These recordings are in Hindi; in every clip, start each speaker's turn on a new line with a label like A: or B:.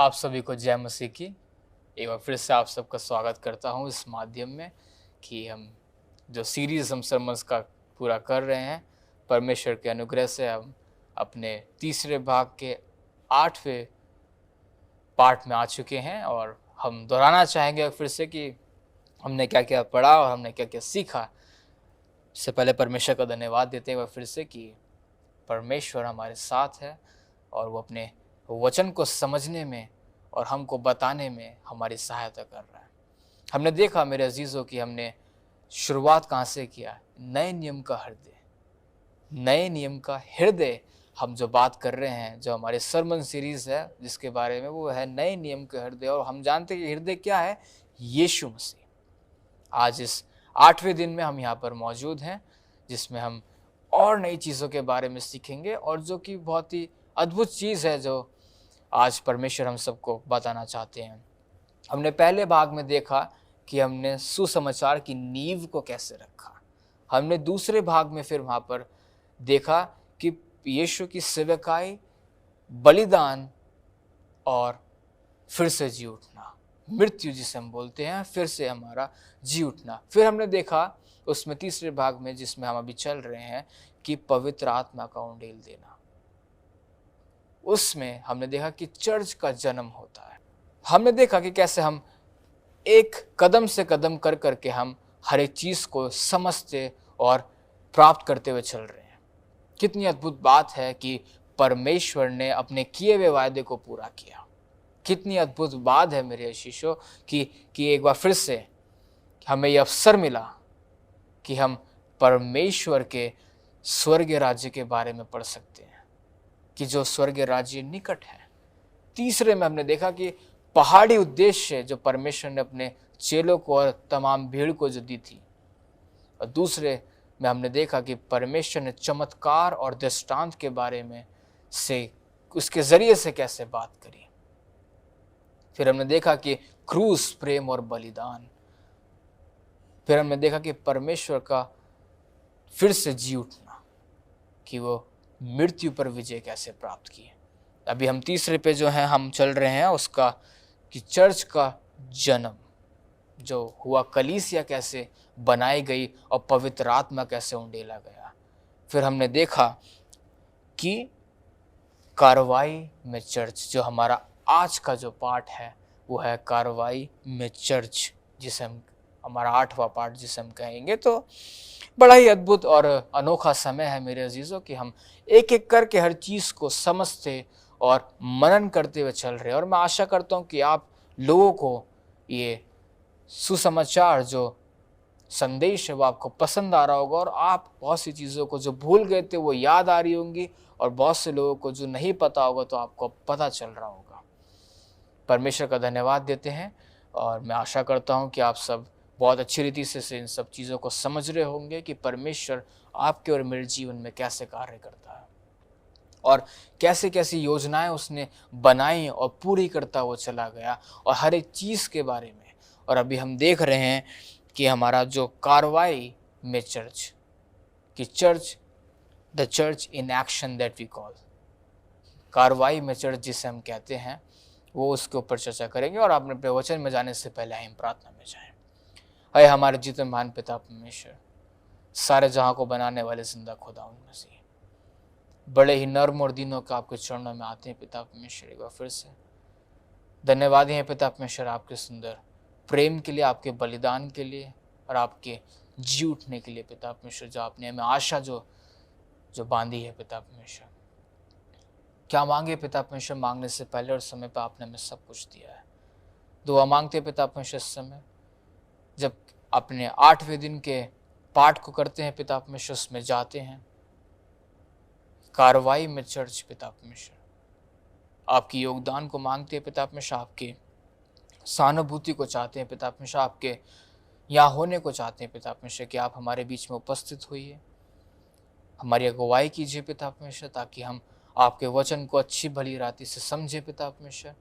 A: आप सभी को जय मसीह की। एक बार फिर से आप सबका स्वागत करता हूँ इस माध्यम में कि हम जो सीरीज़ हम सरमन्स का पूरा कर रहे हैं, परमेश्वर के अनुग्रह से हम अपने तीसरे भाग के 8वें पार्ट में आ चुके हैं और हम दोहराना चाहेंगे फिर से कि हमने क्या-क्या पढ़ा और हमने क्या-क्या सीखा। इससे पहले परमेश्वर का धन्यवाद देते हैं फिर से कि परमेश्वर हमारे साथ है और वो अपने वचन को समझने में और हमको बताने में हमारी सहायता कर रहा है। हमने देखा मेरे अजीज़ों की हमने शुरुआत कहाँ से किया, नए नियम का हृदय। नए नियम का हृदय हम जो बात कर रहे हैं, जो हमारे सरमन सीरीज़ है जिसके बारे में, वो है नए नियम के हृदय। और हम जानते हैं कि हृदय क्या है, यीशु मसीह। आज इस 8वें दिन में हम यहाँ पर मौजूद हैं जिसमें हम और नई चीज़ों के बारे में सीखेंगे और जो कि बहुत ही अद्भुत चीज़ है जो आज परमेश्वर हम सबको बताना चाहते हैं। हमने पहले भाग में देखा कि हमने सुसमाचार की नींव को कैसे रखा। हमने दूसरे भाग में फिर वहाँ पर देखा कि यीशु की सेवकाई, बलिदान और फिर से जी उठना, मृत्यु जिसे हम बोलते हैं, फिर से हमारा जी उठना। फिर हमने देखा उसमें तीसरे भाग में जिसमें हम अभी चल रहे हैं कि पवित्र आत्मा का उंडेल देना। उसमें हमने देखा कि चर्च का जन्म होता है। हमने देखा कि कैसे हम एक कदम से कदम कर करके हम हर एक चीज़ को समझते और प्राप्त करते हुए चल रहे हैं। कितनी अद्भुत बात है कि परमेश्वर ने अपने किए हुए वायदे को पूरा किया। कितनी अद्भुत बात है मेरे शिष्यों कि एक बार फिर से हमें यह अवसर मिला कि हम परमेश्वर के स्वर्गीय राज्य के बारे में पढ़ सकते हैं कि जो स्वर्गीय राज्य निकट है। तीसरे में हमने देखा कि पहाड़ी उद्देश्य जो परमेश्वर ने अपने चेलों को और तमाम भीड़ को जो दी थी। और दूसरे में हमने देखा कि परमेश्वर ने चमत्कार और दृष्टांत के बारे में से उसके जरिए से कैसे बात करी। फिर हमने देखा कि क्रूस, प्रेम और बलिदान। फिर हमने देखा कि परमेश्वर का फिर से जी उठना, कि वो मृत्यु पर विजय कैसे प्राप्त किए। अभी हम तीसरे पे जो है हम चल रहे हैं उसका कि चर्च का जन्म जो हुआ, कलीसिया कैसे बनाई गई और पवित्र आत्मा कैसे उंडेला गया। फिर हमने देखा कि कार्रवाई में चर्च, जो हमारा आज का जो पार्ट है वो है कार्रवाई में चर्च, जिसे हम हमारा 8वां पार्ट जिसे हम कहेंगे। तो बड़ा ही अद्भुत और अनोखा समय है मेरे अजीज़ों कि हम एक एक करके हर चीज़ को समझते और मनन करते हुए चल रहे हैं। और मैं आशा करता हूँ कि आप लोगों को ये सुसमाचार जो संदेश है वो आपको पसंद आ रहा होगा और आप बहुत सी चीज़ों को जो भूल गए थे वो याद आ रही होंगी और बहुत से लोगों को जो नहीं पता होगा तो आपको पता चल रहा होगा। परमेश्वर का धन्यवाद देते हैं और मैं आशा करता हूँ कि आप सब बहुत अच्छी रीति से इन सब चीज़ों को समझ रहे होंगे कि परमेश्वर आपके और मेरे जीवन में कैसे कार्य करता है और कैसे कैसी योजनाएं उसने बनाई और पूरी करता वो चला गया और हर एक चीज़ के बारे में। और अभी हम देख रहे हैं कि हमारा जो कार्रवाई में चर्च की church, the church in action that we call, कार्रवाई में चर्च जिसे हम कहते हैं, वो उसके ऊपर चर्चा करेंगे। और आपने अपने वचन में जाने से पहले हम प्रार्थना में जाएं। अय हमारे जीते महान पिता परमेश्वर, सारे जहां को बनाने वाले जिंदा खुदावंद मसीह, बड़े ही नर्म और दीनों का आपके चरणों में आते हैं पिता परमेश्वर। एक बार फिर से धन्यवाद है पिता परमेश्वर आपके सुंदर प्रेम के लिए, आपके बलिदान के लिए और आपके जी उठने के लिए पिता परमेश्वर, जो आपने हमें आशा जो बांधी है पिता परमेश्वर। क्या मांगे पिता परमेश्वर, मांगने से पहले और समय पर आपने हमें सब कुछ दिया है। दुआ मांगते पिता परमेश्वर इस समय जब अपने 8वें दिन के पाठ को करते हैं पिता परमेश्वर, उसमें जाते हैं कार्रवाई में चर्च पिता परमेश्वर, आपकी योगदान को मांगते हैं पिता परमेश्वर, आपके सहानुभूति को चाहते हैं पिता परमेश्वर, आपके यहाँ होने को चाहते हैं पिता परमेश्वर कि आप हमारे बीच में उपस्थित होइए, हमारी अगुवाई कीजिए पिता परमेश्वर, ताकि हम आपके वचन को अच्छी भली राति से समझे पिता परमेश्वर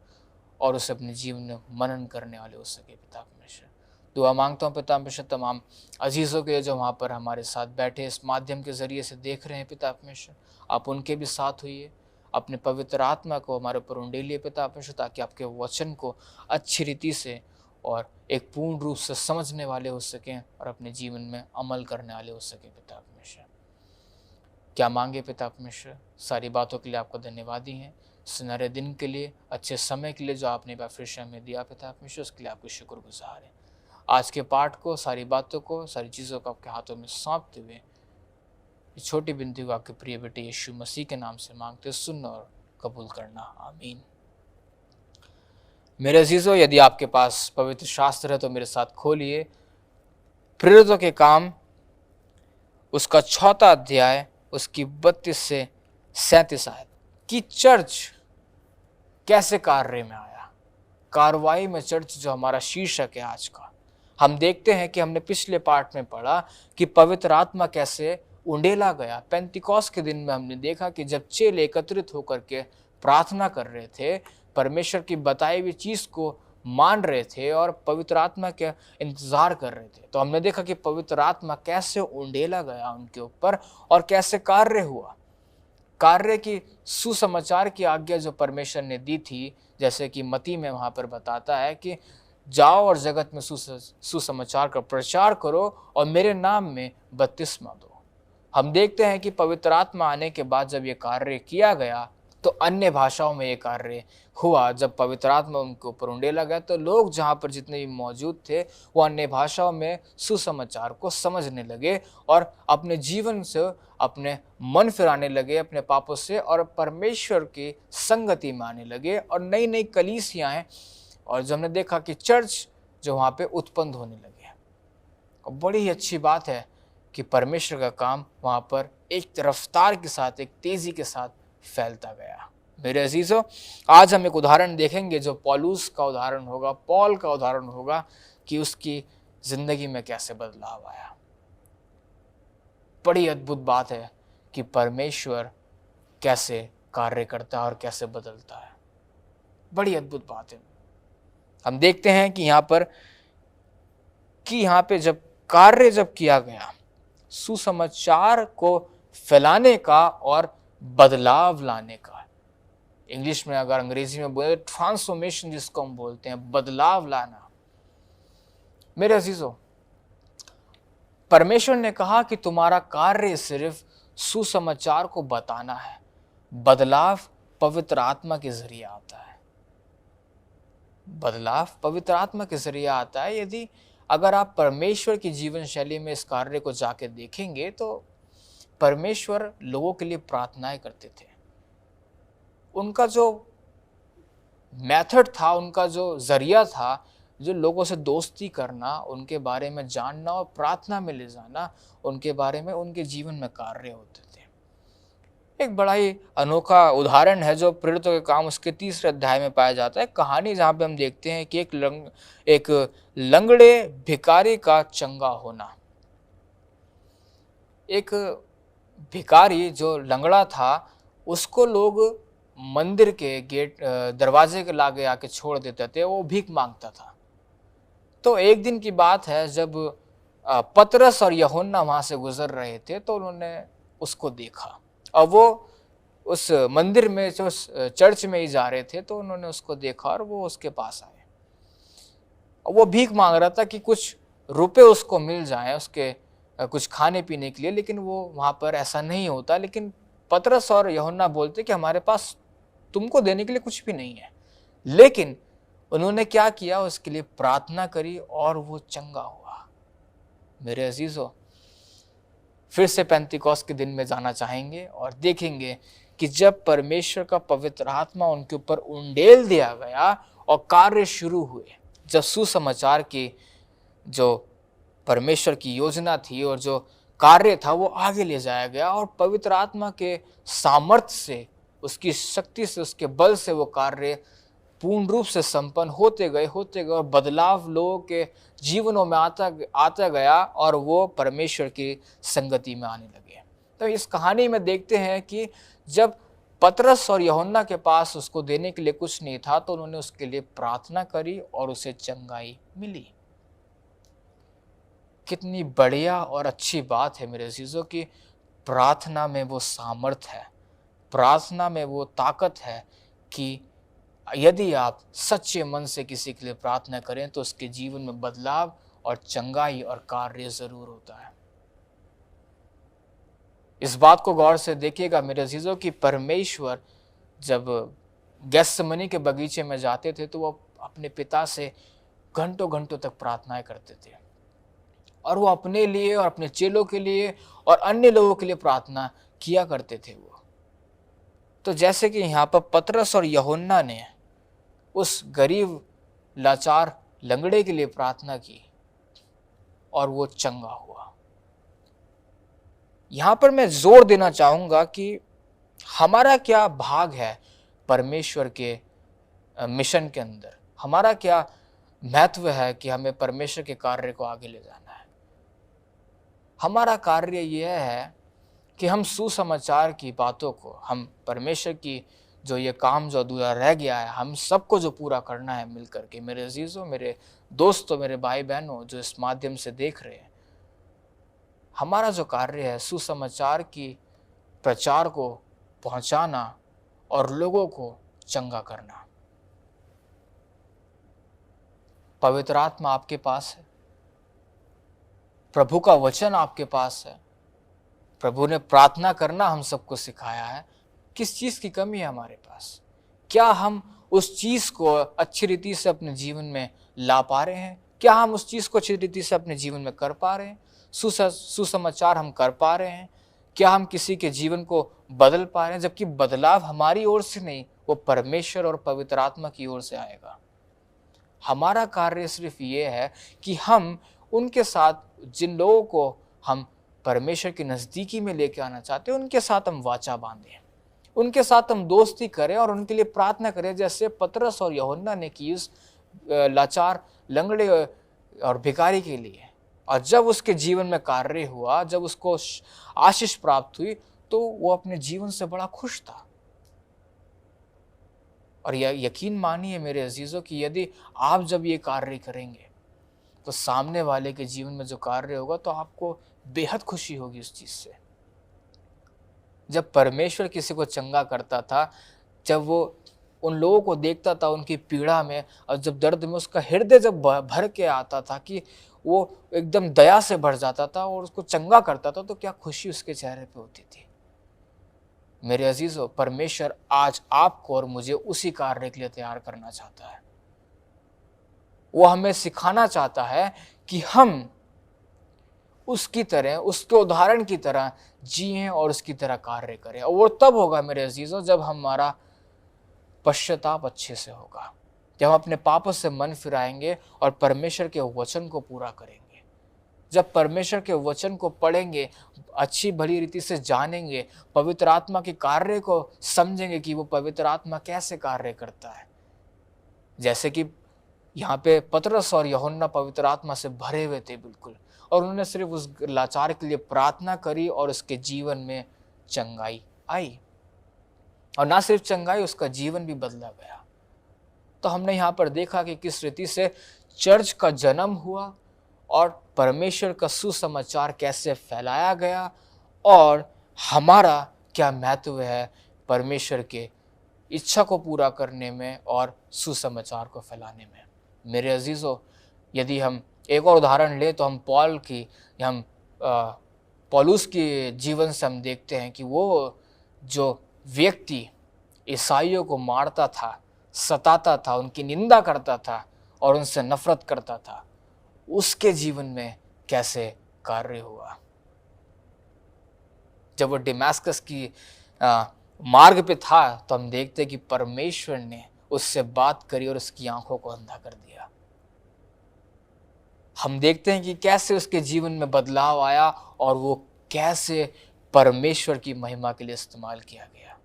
A: और उसे अपने जीवन में मनन करने वाले हो सके पिता परमेश्वर। दुआ मांगता हूँ पिता परमेश्वर तमाम अजीज़ों के जो वहाँ पर हमारे साथ बैठे इस माध्यम के ज़रिए से देख रहे हैं पिता परमेश्वर, आप उनके भी साथ होइए, अपने पवित्र आत्मा को हमारे ऊपर उंडेलिए पिता परमेश्वर, ताकि आपके वचन को अच्छी रीति से और एक पूर्ण रूप से समझने वाले हो सकें और अपने जीवन में अमल करने वाले हो सकें पिता परमेश्वर। क्या मांगे पिता परमेश्वर, सारी बातों के लिए आपको धन्यवाद ही है। सुनहरे दिन के लिए, अच्छे समय के लिए जो आपने फिर में दिया पिता परमेश्वर, उसके लिए आपको शुक्रगुजार है। आज के पाठ को, सारी बातों को, सारी चीज़ों को आपके हाथों में सौंपते हुए इस छोटी बिनती को आपके प्रिय बेटे यीशु मसीह के नाम से मांगते, सुन और कबूल करना, आमीन। मेरे अजीजों, यदि आपके पास पवित्र शास्त्र है तो मेरे साथ खोलिए प्रेरितों के काम, उसका 6वां अध्याय, उसकी 32 से 37 आयत। कि चर्च कैसे कार्य में आया, कार्रवाई में चर्च जो हमारा शीर्षक है आज का। हम देखते हैं कि हमने पिछले पाठ में पढ़ा कि पवित्र आत्मा कैसे उंडेला गया। पेंतिकोस्त के दिन में हमने देखा कि जब चेले एकत्रित होकर के प्रार्थना कर रहे थे, परमेश्वर की बताई हुई चीज को मान रहे थे और पवित्र आत्मा के इंतजार कर रहे थे, तो हमने देखा कि पवित्र आत्मा कैसे उंडेला गया उनके ऊपर और कैसे कार्य हुआ। कार्य की सुसमाचार की आज्ञा जो परमेश्वर ने दी थी, जैसे कि मती में वहां पर बताता है कि जाओ और जगत में सुसमाचार का प्रचार करो और मेरे नाम में बपतिस्मा दो। हम देखते हैं कि पवित्र आत्मा आने के बाद जब ये कार्य किया गया तो अन्य भाषाओं में ये कार्य हुआ। जब पवित्र आत्मा उनके ऊपर उंडेला गया तो लोग जहाँ पर जितने भी मौजूद थे वो अन्य भाषाओं में सुसमाचार को समझने लगे और अपने जीवन से अपने मन फिराने लगे अपने पापों से और परमेश्वर की संगति में आने लगे और नई नई कलीसियाएं, और जो हमने देखा कि चर्च जो वहाँ पे उत्पन्न होने लगे। और बड़ी ही अच्छी बात है कि परमेश्वर का काम वहाँ पर एक रफ्तार के साथ, एक तेजी के साथ फैलता गया। मेरे अजीजों, आज हम एक उदाहरण देखेंगे जो पौलुस का उदाहरण होगा, पॉल का उदाहरण होगा कि उसकी जिंदगी में कैसे बदलाव आया। बड़ी अद्भुत बात है कि परमेश्वर कैसे कार्य करता है और कैसे बदलता है। बड़ी अद्भुत बात है। हम देखते हैं कि यहाँ पे जब कार्य जब किया गया सुसमाचार को फैलाने का और बदलाव लाने का, इंग्लिश में अगर अंग्रेजी में बोले ट्रांसफॉर्मेशन जिसको हम बोलते हैं, बदलाव लाना। मेरे अजीजों, परमेश्वर ने कहा कि तुम्हारा कार्य सिर्फ सुसमाचार को बताना है, बदलाव पवित्र आत्मा के जरिए आता है। बदलाव पवित्र आत्मा के जरिए आता है। यदि अगर आप परमेश्वर की जीवन शैली में इस कार्य को जाके देखेंगे तो परमेश्वर लोगों के लिए प्रार्थनाएं करते थे। उनका जो मेथड था, उनका जो जरिया था, जो लोगों से दोस्ती करना, उनके बारे में जानना और प्रार्थना में ले जाना, उनके बारे में उनके जीवन में कार्य होते थे। एक बड़ा ही अनोखा उदाहरण है जो प्रेरितों के काम उसके 3 अध्याय में पाया जाता है। कहानी जहाँ पे हम देखते हैं कि एक लंगड़े भिखारी का चंगा होना। एक भिखारी जो लंगड़ा था उसको लोग मंदिर के गेट दरवाजे के लागे आके छोड़ देते थे, वो भीख मांगता था। तो एक दिन की बात है जब पतरस और यूहन्ना वहां से गुजर रहे थे तो उन्होंने उसको देखा और वो उस मंदिर में जो चर्च में ही जा रहे थे तो उन्होंने उसको देखा और वो उसके पास आए। वो भीख मांग रहा था कि कुछ रुपए उसको मिल जाएं उसके कुछ खाने पीने के लिए, लेकिन वो वहां पर ऐसा नहीं होता। लेकिन पतरस और यूहन्ना बोलते कि हमारे पास तुमको देने के लिए कुछ भी नहीं है। लेकिन उन्होंने क्या किया, उसके लिए प्रार्थना करी और वो चंगा हुआ। मेरे अजीजों, फिर से पेंतिकोस्त के दिन में जाना चाहेंगे और देखेंगे कि जब परमेश्वर का पवित्र आत्मा उनके ऊपर उंडेल दिया गया और कार्य शुरू हुए, जब सुसमाचार की जो परमेश्वर की योजना थी और जो कार्य था वो आगे ले जाया गया और पवित्र आत्मा के सामर्थ्य से, उसकी शक्ति से, उसके बल से वो कार्य पूर्ण रूप से संपन्न होते गए और बदलाव लोगों के जीवनों में आता गया और वो परमेश्वर की संगति में आने लगे। तो इस कहानी में देखते हैं कि जब पतरस और यूहन्ना के पास उसको देने के लिए कुछ नहीं था तो उन्होंने उसके लिए प्रार्थना करी और उसे चंगाई मिली। कितनी बढ़िया और अच्छी बात है मेरे अजीजों की प्रार्थना में वो सामर्थ है। प्रार्थना में वो ताकत है कि यदि आप सच्चे मन से किसी के लिए प्रार्थना करें तो उसके जीवन में बदलाव और चंगाई और कार्य जरूर होता है। इस बात को गौर से देखिएगा मेरे अजीजों कि परमेश्वर जब गेत्सेमनी के बगीचे में जाते थे तो वो अपने पिता से घंटों घंटों तक प्रार्थनाएं करते थे, और वो अपने लिए और अपने चेलों के लिए और अन्य लोगों के लिए प्रार्थना किया करते थे। वो तो जैसे कि यहाँ पर पतरस और यूहन्ना ने उस गरीब लाचार लंगड़े के लिए प्रार्थना की और वो चंगा हुआ। यहाँ पर मैं जोर देना चाहूंगा कि हमारा क्या भाग है परमेश्वर के मिशन के अंदर, हमारा क्या महत्व है कि हमें परमेश्वर के कार्य को आगे ले जाना है। हमारा कार्य यह है कि हम सुसमाचार की बातों को, हम परमेश्वर की जो ये काम जो अधूरा रह गया है, हम सबको जो पूरा करना है मिलकर के। मेरे अजीजों, मेरे दोस्तों, मेरे भाई बहनों जो इस माध्यम से देख रहे हैं, हमारा जो कार्य है सुसमाचार की प्रचार को पहुंचाना और लोगों को चंगा करना। पवित्र आत्मा आपके पास है, प्रभु का वचन आपके पास है, प्रभु ने प्रार्थना करना हम सबको सिखाया है। किस चीज की कमी है हमारे पास? क्या हम उस चीज को अच्छी रीति से अपने जीवन में ला पा रहे हैं? क्या हम उस चीज को अच्छी रीति से अपने जीवन में कर पा रहे हैं? सुसमाचार हम कर पा रहे हैं? क्या हम किसी के जीवन को बदल पा रहे हैं? जबकि बदलाव हमारी ओर से नहीं, वो परमेश्वर और पवित्र आत्मा की ओर से आएगा। हमारा कार्य सिर्फ ये है कि हम उनके साथ, जिन लोगों को हम परमेश्वर की नजदीकी में लेके आना चाहते हैं, उनके साथ हम वाचा बांधें, उनके साथ हम दोस्ती करें और उनके लिए प्रार्थना करें, जैसे पतरस और यूहन्ना ने की उस लाचार लंगड़े और भिखारी के लिए। और जब उसके जीवन में कार्य हुआ, जब उसको आशीष प्राप्त हुई, तो वो अपने जीवन से बड़ा खुश था। और यकीन मानिए मेरे अजीजों कि यदि आप जब ये कार्य करेंगे तो सामने वाले के जीवन में जो कार्य होगा तो आपको बेहद खुशी होगी उस चीज से। जब परमेश्वर किसी को चंगा करता था, जब वो उन लोगों को देखता था उनकी पीड़ा में और जब दर्द में, उसका हृदय जब भर के आता था कि वो एकदम दया से भर जाता था और उसको चंगा करता था, तो क्या खुशी उसके चेहरे पे होती थी। मेरे अजीजों, परमेश्वर आज आपको और मुझे उसी कार्य के लिए तैयार करना चाहता है। वो हमें सिखाना चाहता है कि हम उसकी तरह, उसके उदाहरण की तरह जिएं और उसकी तरह कार्य करें। और वो तब होगा मेरे अजीजों जब हमारा पश्चाताप अच्छे से होगा, जब हम अपने पापों से मन फिराएंगे और परमेश्वर के वचन को पूरा करेंगे। जब परमेश्वर के वचन को पढ़ेंगे, अच्छी भली रीति से जानेंगे, पवित्र आत्मा के कार्य को समझेंगे कि वो पवित्र आत्मा कैसे कार्य करता है। जैसे कि यहाँ पे पतरस और यूहन्ना पवित्र आत्मा से भरे हुए थे बिल्कुल, और उन्होंने सिर्फ उस लाचार के लिए प्रार्थना करी और उसके जीवन में चंगाई आई। और ना सिर्फ चंगाई, उसका जीवन भी बदला गया। तो हमने यहाँ पर देखा कि किस रीति से चर्च का जन्म हुआ और परमेश्वर का सुसमाचार कैसे फैलाया गया, और हमारा क्या महत्व है परमेश्वर के इच्छा को पूरा करने में और सुसमाचार को फैलाने में। मेरे अजीजों, यदि हम एक और उदाहरण ले तो हम पौलुस के जीवन से हम देखते हैं कि वो जो व्यक्ति ईसाइयों को मारता था, सताता था, उनकी निंदा करता था और उनसे नफरत करता था, उसके जीवन में कैसे कार्य हुआ। जब वो दमिश्क की मार्ग पे था तो हम देखते कि परमेश्वर ने उससे बात करी और उसकी आंखों को अंधा कर दिया। हम देखते हैं कि कैसे उसके जीवन में बदलाव आया और वो कैसे परमेश्वर की महिमा के लिए इस्तेमाल किया गया।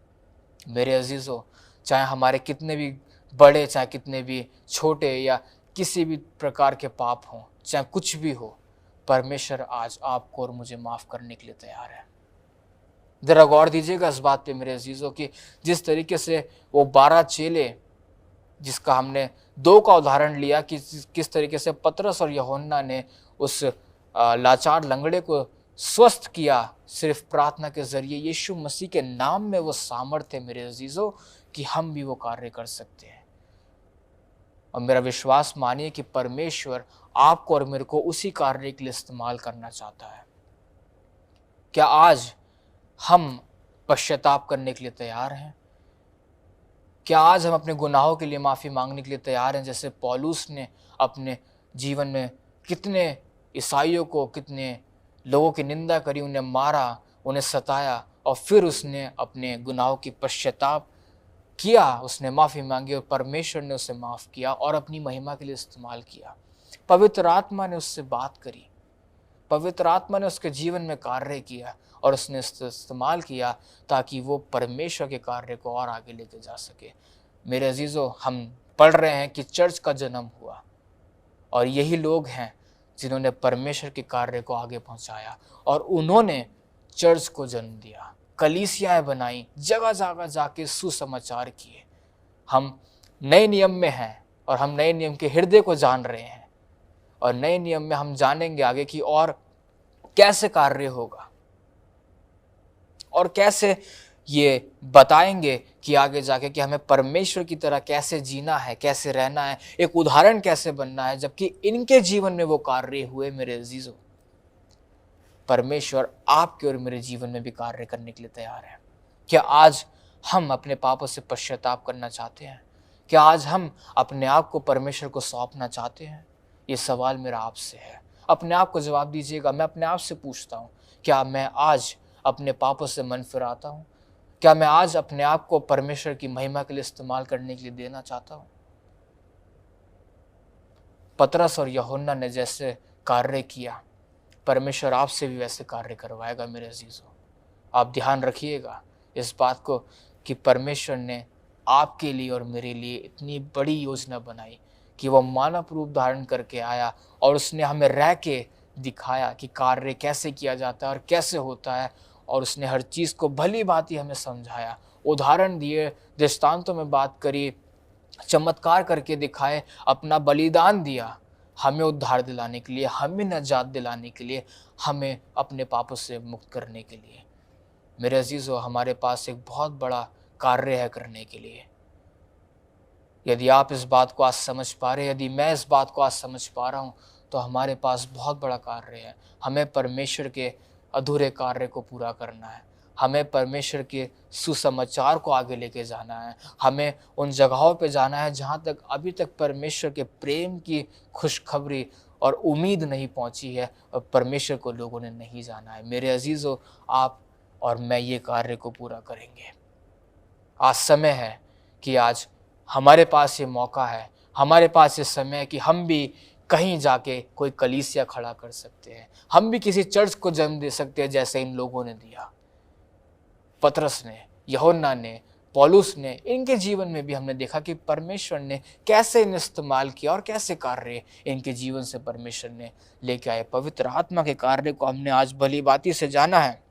A: मेरे अजीजों, चाहे हमारे कितने भी बड़े, चाहे कितने भी छोटे या किसी भी प्रकार के पाप हों, चाहे कुछ भी हो, परमेश्वर आज आपको और मुझे माफ करने के लिए तैयार है। जरा गौर दीजिएगा इस बात पे मेरे अजीजों की जिस तरीके से वो 12 चेले, जिसका हमने 2 का उदाहरण लिया कि किस तरीके से पतरस और यूहन्ना ने उस लाचार लंगड़े को स्वस्थ किया सिर्फ प्रार्थना के जरिए। यीशु मसीह के नाम में वो सामर्थ्य है मेरे अजीजों कि हम भी वो कार्य कर सकते हैं। और मेरा विश्वास मानिए कि परमेश्वर आपको और मेरे को उसी कार्य के लिए इस्तेमाल करना चाहता है। क्या आज हम पश्चाताप करने के लिए तैयार हैं? क्या आज हम अपने गुनाहों के लिए माफ़ी मांगने के लिए तैयार हैं? जैसे पौलुस ने अपने जीवन में कितने ईसाइयों को, कितने लोगों की निंदा करी, उन्हें मारा, उन्हें सताया, और फिर उसने अपने गुनाहों की पश्चाताप किया, उसने माफ़ी मांगी और परमेश्वर ने उसे माफ़ किया और अपनी महिमा के लिए इस्तेमाल किया। पवित्र आत्मा ने उससे बात करी, पवित्र आत्मा ने उसके जीवन में कार्य किया और उसने इस्तेमाल किया ताकि वो परमेश्वर के कार्य को और आगे लेके जा सके। मेरे अजीज़ों, हम पढ़ रहे हैं कि चर्च का जन्म हुआ और यही लोग हैं जिन्होंने परमेश्वर के कार्य को आगे पहुंचाया और उन्होंने चर्च को जन्म दिया, कलीसियाएं बनाई, जगह जगह जाके सुसमाचार किए। हम नए नियम में हैं और हम नए नियम के हृदय को जान रहे हैं और नए नियम में हम जानेंगे आगे कि और कैसे कार्य होगा और कैसे ये बताएंगे कि आगे जाके कि हमें परमेश्वर की तरह कैसे जीना है, कैसे रहना है, एक उदाहरण कैसे बनना है। जबकि इनके जीवन में वो कार्य हुए। मेरे अजीजों, परमेश्वर आपके और मेरे जीवन में भी कार्य करने के लिए तैयार है। क्या आज हम अपने पापों से पश्चाताप करना चाहते हैं? क्या आज हम अपने आप को परमेश्वर को सौंपना चाहते हैं? ये सवाल मेरा आपसे है। अपने आप को जवाब दीजिएगा। मैं अपने आप से पूछता हूँ, क्या मैं आज अपने पापों से मन फिराता हूँ? क्या मैं आज अपने आप को परमेश्वर की महिमा के लिए इस्तेमाल करने के लिए देना चाहता हूँ? पतरस और यूहन्ना ने जैसे कार्य किया, परमेश्वर आपसे भी वैसे कार्य करवाएगा। मेरे अजीजों, आप ध्यान रखिएगा इस बात को कि परमेश्वर ने आपके लिए और मेरे लिए इतनी बड़ी योजना बनाई कि वह मानव रूप धारण करके आया और उसने हमें रह के दिखाया कि कार्य कैसे किया जाता है और कैसे होता है। और उसने हर चीज़ को भली भांति हमें समझाया, उदाहरण दिए, दृष्टांतों में बात करी, चमत्कार करके दिखाए, अपना बलिदान दिया हमें उद्धार दिलाने के लिए, हमें नजात दिलाने के लिए, हमें अपने पापों से मुक्त करने के लिए। मेरे अजीजों, हमारे पास एक बहुत बड़ा कार्य है करने के लिए। यदि आप इस बात को आज समझ पा रहे हैं, यदि मैं इस बात को आज समझ पा रहा हूँ, तो हमारे पास बहुत बड़ा कार्य है। हमें परमेश्वर के अधूरे कार्य को पूरा करना है। हमें परमेश्वर के सुसमाचार को आगे लेके जाना है। हमें उन जगहों पे जाना है जहाँ तक अभी तक परमेश्वर के प्रेम की खुशखबरी और उम्मीद नहीं पहुँची है और परमेश्वर को लोगों ने नहीं जाना है। मेरे अजीज़ों, आप और मैं ये कार्य को पूरा करेंगे। आज समय है कि आज हमारे पास ये मौका है, हमारे पास ये समय है कि हम भी कहीं जाके कोई कलीसिया खड़ा कर सकते हैं। हम भी किसी चर्च को जन्म दे सकते हैं जैसे इन लोगों ने दिया। पतरस ने, यूहन्ना ने, पौलुस ने, इनके जीवन में भी हमने देखा कि परमेश्वर ने कैसे इन्हें इस्तेमाल किया और कैसे कार्य इनके जीवन से परमेश्वर ने लेके आए। पवित्र आत्मा के कार्य को हमने आज भली भांति से जाना है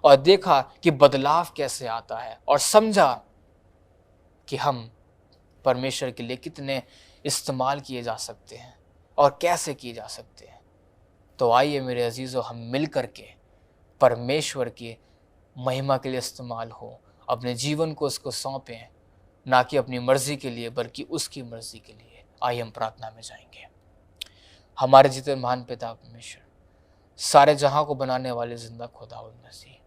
A: और देखा कि बदलाव कैसे आता है और समझा कि हम परमेश्वर के लिए कितने इस्तेमाल किए जा सकते हैं और कैसे किए जा सकते हैं। तो आइए मेरे अजीज़ों, हम मिल कर के परमेश्वर की महिमा के लिए इस्तेमाल हो, अपने जीवन को उसको सौंपें, ना कि अपनी मर्जी के लिए बल्कि उसकी मर्जी के लिए। आइए हम प्रार्थना में जाएंगे। हमारे जितने महान पिता परमेश्वर, सारे जहां को बनाने वाले जिंदा खुदावंद मसीह,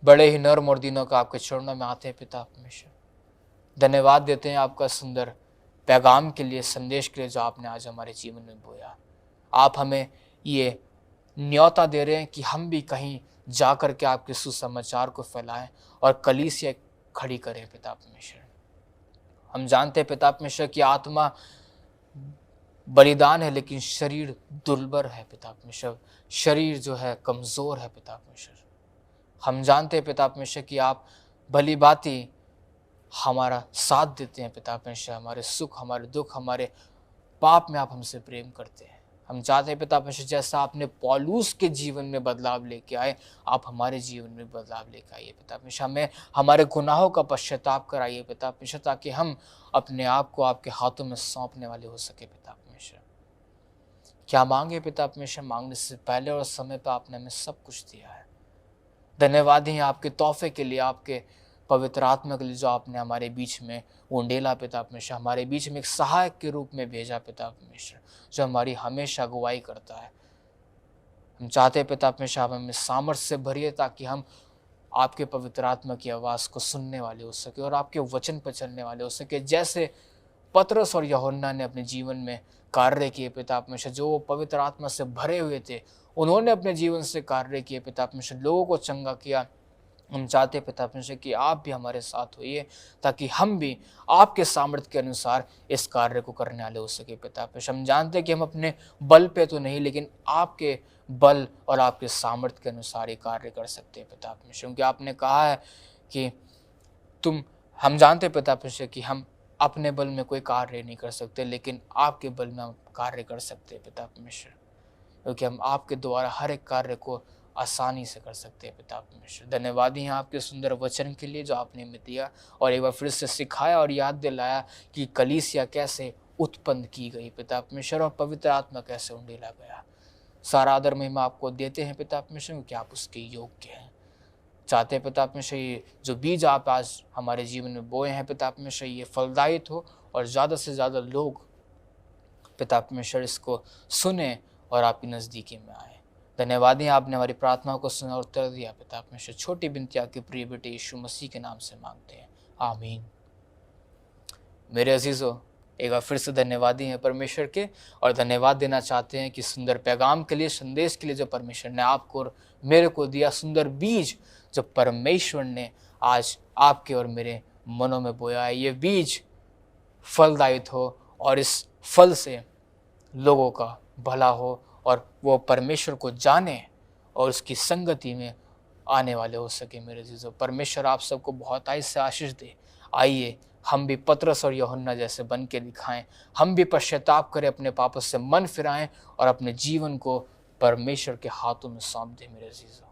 A: बड़े ही नर्म और दिनों का आपके चरणों में आते हैं पिता परमेश्वर। धन्यवाद देते हैं आपका सुंदर पैगाम के लिए, संदेश के लिए जो आपने आज हमारे जीवन में बोया। आप हमें ये न्योता दे रहे हैं कि हम भी कहीं जा कर के आपके सुसमाचार को फैलाएं और कलीसिया खड़ी करें पिता परमेश्वर। हम जानते हैं पिता परमेश्वर की आत्मा बलिदान है लेकिन शरीर दुर्बल है पिता परमेश्वर, शरीर जो है कमज़ोर है पिता परमेश्वर। हम जानते हैं पिता परमेश्वर कि आप भली भांति हमारा साथ देते हैं पिता परमेश्वर, हमारे सुख, हमारे दुख, हमारे पाप में आप हमसे प्रेम करते हैं। हम चाहते हैं पिता परमेश्वर, जैसा आपने पौलुस के जीवन में बदलाव लेके आए, आप हमारे जीवन में बदलाव लेके आइए पिता परमेश्वर। हमें हमारे गुनाहों का पश्चाताप कराइए पिता परमेश्वर, ताकि हम अपने आप को आपके हाथों में सौंपने वाले हो सके पिता परमेश्वर। क्या मांगे पिता परमेश्वर, मांगने से पहले और समय पर आपने हमें सब कुछ दिया है। धन्यवाद है आपके तोहफे के लिए, आपके पवित्र आत्मा के लिए जो आपने हमारे बीच में उंडेला पिता परमेश्वर, हमारे बीच में एक सहायक के रूप में भेजा पिता परमेश्वर, जो हमारी हमेशा अगुवाई करता है। हम चाहते हैं पिता परमेश्वर आप हमें सामर्थ्य से भरिए, ताकि हम आपके पवित्र आत्मा की आवाज़ को सुनने वाले हो सके और आपके वचन पर चलने वाले हो सके। जैसे पतरस और यूहन्ना ने अपने जीवन में कार्य किए पिता परमेश्वर, जो वो पवित्र आत्मा से भरे हुए थे, उन्होंने अपने जीवन से कार्य किए पिता परमेश्वर, लोगों को चंगा किया। हम चाहते पिता परमेश्वर कि आप भी हमारे साथ होइए, ताकि हम भी आपके सामर्थ्य के अनुसार इस कार्य को करने वाले हो सके पिता परमेश्वर। हम जानते हैं कि हम अपने बल पे तो नहीं, लेकिन आपके बल और आपके सामर्थ्य के अनुसार ये कार्य कर सकते हैं पिता परमेश्वर, क्योंकि आपने कहा है कि हम जानते हैं पिता परमेश्वर कि हम अपने बल में कोई कार्य नहीं कर सकते, लेकिन आपके बल में हम कार्य कर सकते हैं पिता परमेश्वर, क्योंकि हम आपके द्वारा हर एक कार्य को आसानी से कर सकते हैं पिता परमेश्वर। धन्यवाद हैं आपके सुंदर वचन के लिए जो आपने हमें दिया, और एक बार फिर से सिखाया और याद दिलाया कि कलीसिया कैसे उत्पन्न की गई पिता परमेश्वर, और पवित्र आत्मा कैसे उंडेला गया। सारा आदर महिमा आपको देते हैं पिता परमेश्वर, क्योंकि आप उसके योग्य हैं। चाहते हैं पिता परमेश्वर ये जो बीज आप आज हमारे जीवन में बोए हैं पिता परमेश्वर, ये फलदायित हो और ज़्यादा से ज़्यादा लोग पिता परमेश्वर इसको सुने और आपकी नज़दीकी में आए। धन्यवाद है आपने हमारी प्रार्थनाओं को सुना और उत्तर दिया पिता परमेश्वर। छोटी बिनती आपके प्रिय बेटे यीशु मसीह के नाम से मांगते हैं, आमीन। मेरे अजीज़ों, एक बार फिर से धन्यवादी हैं परमेश्वर के, और धन्यवाद देना चाहते हैं कि सुंदर पैगाम के लिए, संदेश के लिए जो परमेश्वर ने आपको और मेरे को दिया, सुंदर बीज जो परमेश्वर ने आज आपके और मेरे मनों में बोया है, ये बीज फलदायित हो और इस फल से लोगों का भला हो और वो परमेश्वर को जाने और उसकी संगति में आने वाले हो सके। मेरे अजीजों, परमेश्वर आप सबको बहुत से आशीष दे। आइए हम भी पतरस और यूहन्ना जैसे बन के दिखाएं, हम भी पश्चाताप करें, अपने पापों से मन फिराएं और अपने जीवन को परमेश्वर के हाथों में सौंप दें। मेरे अजीजों,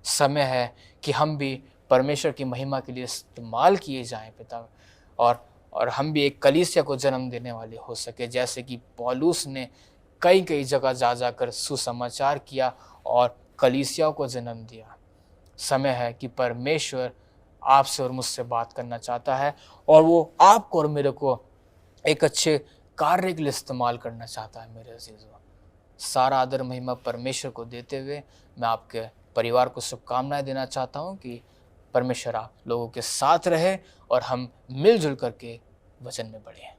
A: समय है कि हम भी परमेश्वर की महिमा के लिए इस्तेमाल किए जाएं पिता, और हम भी एक कलीसिया को जन्म देने वाले हो सके, जैसे कि पौलुस ने कई कई जगह जा जाकर सुसमाचार किया और कलीसियाओं को जन्म दिया। समय है कि परमेश्वर आपसे और मुझसे बात करना चाहता है, और वो आपको और मेरे को एक अच्छे कार्य के लिए इस्तेमाल करना चाहता है। मेरे अजीजों, सारा आदर महिमा परमेश्वर को देते हुए मैं आपके परिवार को शुभकामनाएं देना चाहता हूं कि परमेश्वर आप लोगों के साथ रहे और हम मिलजुल करके वचन में बढ़े।